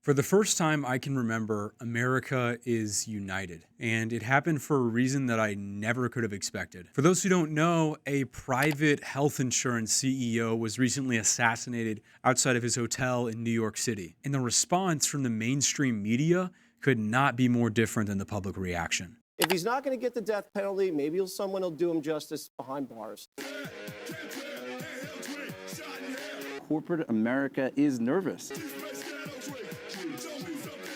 For the first time I can remember, America is united, and it happened for a reason that I never could have expected. For those who don't know, a private health insurance CEO was recently assassinated outside of his hotel in New York City, and the response from the mainstream media could not be more different than the public reaction. If he's not going to get the death penalty, maybe someone will do him justice behind bars. Corporate America is nervous.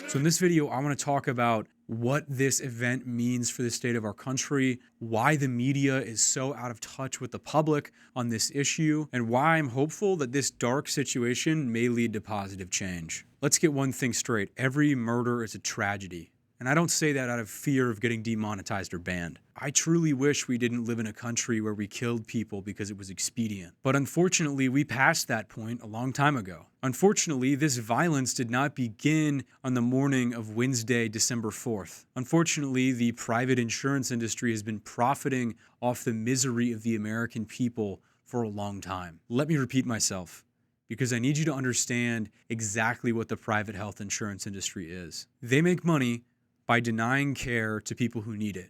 So in this video, I want to talk about what this event means for the state of our country, why the media is so out of touch with the public on this issue, and why I'm hopeful that this dark situation may lead to positive change. Let's get one thing straight. Every murder is a tragedy. And I don't say that out of fear of getting demonetized or banned. I truly wish we didn't live in a country where we killed people because it was expedient. But unfortunately, we passed that point a long time ago. Unfortunately, this violence did not begin on the morning of Wednesday, December 4th. Unfortunately, the private insurance industry has been profiting off the misery of the American people for a long time. Let me repeat myself, because I need you to understand exactly what the private health insurance industry is. They make money by denying care to people who need it.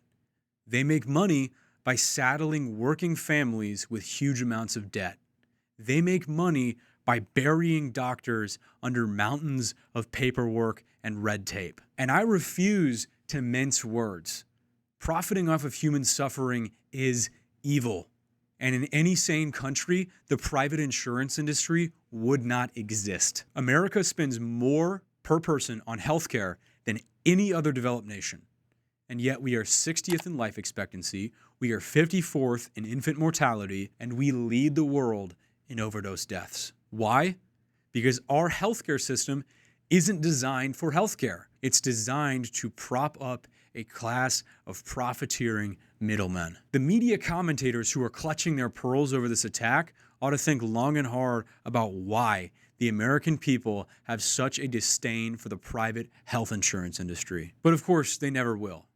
They make money by saddling working families with huge amounts of debt. They make money by burying doctors under mountains of paperwork and red tape. And I refuse to mince words. Profiting off of human suffering is evil. And in any sane country, the private insurance industry would not exist. America spends more per person on healthcare than any other developed nation. And yet we are 60th in life expectancy, we are 54th in infant mortality, and we lead the world in overdose deaths. Why? Because our healthcare system isn't designed for healthcare. It's designed to prop up a class of profiteering middlemen. The media commentators who are clutching their pearls over this attack ought to think long and hard about why the American people have such a disdain for the private health insurance industry. But of course, they never will.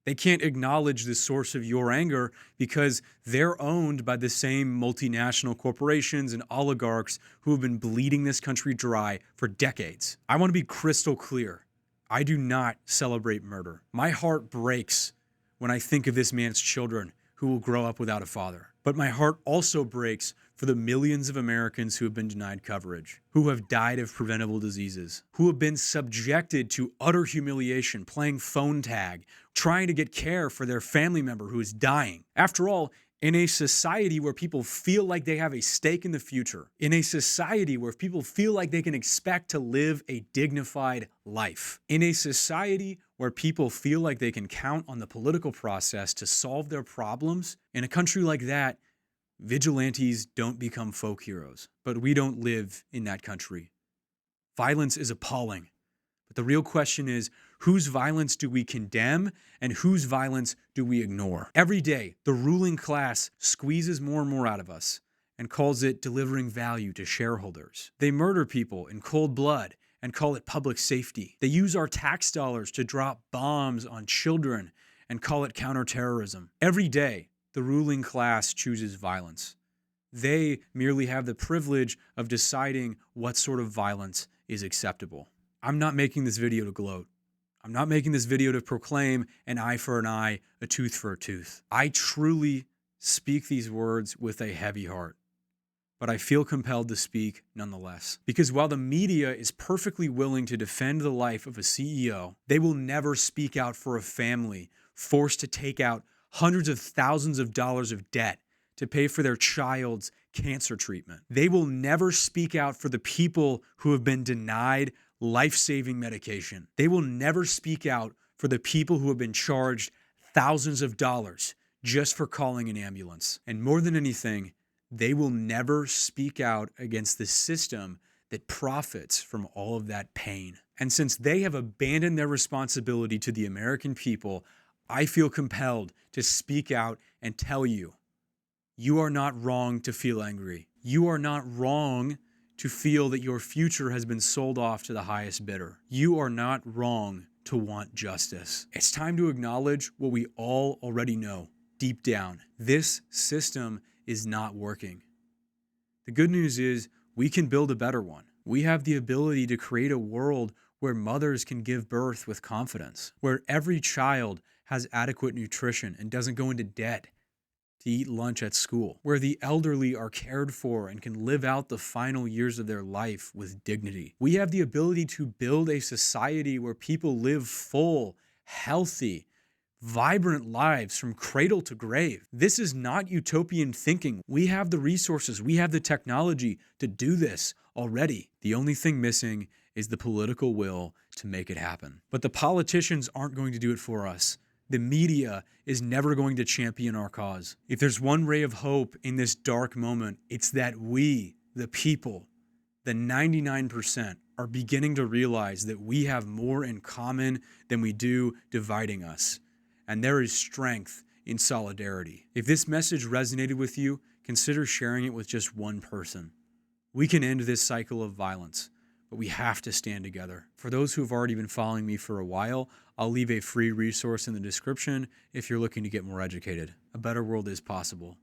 They can't acknowledge the source of your anger because they're owned by the same multinational corporations and oligarchs who have been bleeding this country dry for decades. I want to be crystal clear. I do not celebrate murder. My heart breaks when I think of this man's children who will grow up without a father. But my heart also breaks for the millions of Americans who have been denied coverage, who have died of preventable diseases, who have been subjected to utter humiliation, playing phone tag, trying to get care for their family member who is dying. After all, in a society where people feel like they have a stake in the future, in a society where people feel like they can expect to live a dignified life, in a society where people feel like they can count on the political process to solve their problems, in a country like that, vigilantes don't become folk heroes. But we don't live in that country. Violence is appalling. But the real question is, whose violence do we condemn and whose violence do we ignore? Every day, the ruling class squeezes more and more out of us and calls it delivering value to shareholders. They murder people in cold blood and call it public safety. They use our tax dollars to drop bombs on children and call it counterterrorism. Every day, the ruling class chooses violence. They merely have the privilege of deciding what sort of violence is acceptable. I'm not making this video to gloat. I'm not making this video to proclaim an eye for an eye, a tooth for a tooth. I truly speak these words with a heavy heart, but I feel compelled to speak nonetheless. Because while the media is perfectly willing to defend the life of a CEO, they will never speak out for a family forced to take out hundreds of thousands of dollars of debt to pay for their child's cancer treatment. They will never speak out for the people who have been denied life-saving medication. They will never speak out for the people who have been charged thousands of dollars just for calling an ambulance. And more than anything, they will never speak out against the system that profits from all of that pain. And since they have abandoned their responsibility to the American people, I feel compelled to speak out and tell you, you are not wrong to feel angry. You are not wrong to feel that your future has been sold off to the highest bidder. You are not wrong to want justice. It's time to acknowledge what we all already know deep down. This system is not working. The good news is we can build a better one. We have the ability to create a world where mothers can give birth with confidence, where every child has adequate nutrition and doesn't go into debt to eat lunch at school, where the elderly are cared for and can live out the final years of their life with dignity. We have the ability to build a society where people live full, healthy, vibrant lives from cradle to grave. This is not utopian thinking. We have the resources, we have the technology to do this already. The only thing missing is the political will to make it happen. But the politicians aren't going to do it for us. The media is never going to champion our cause. If there's one ray of hope in this dark moment, it's that we, the people, the 99%, are beginning to realize that we have more in common than we do dividing us. And there is strength in solidarity. If this message resonated with you, consider sharing it with just one person. We can end this cycle of violence, but we have to stand together. For those who have already been following me for a while, I'll leave a free resource in the description if you're looking to get more educated. A better world is possible.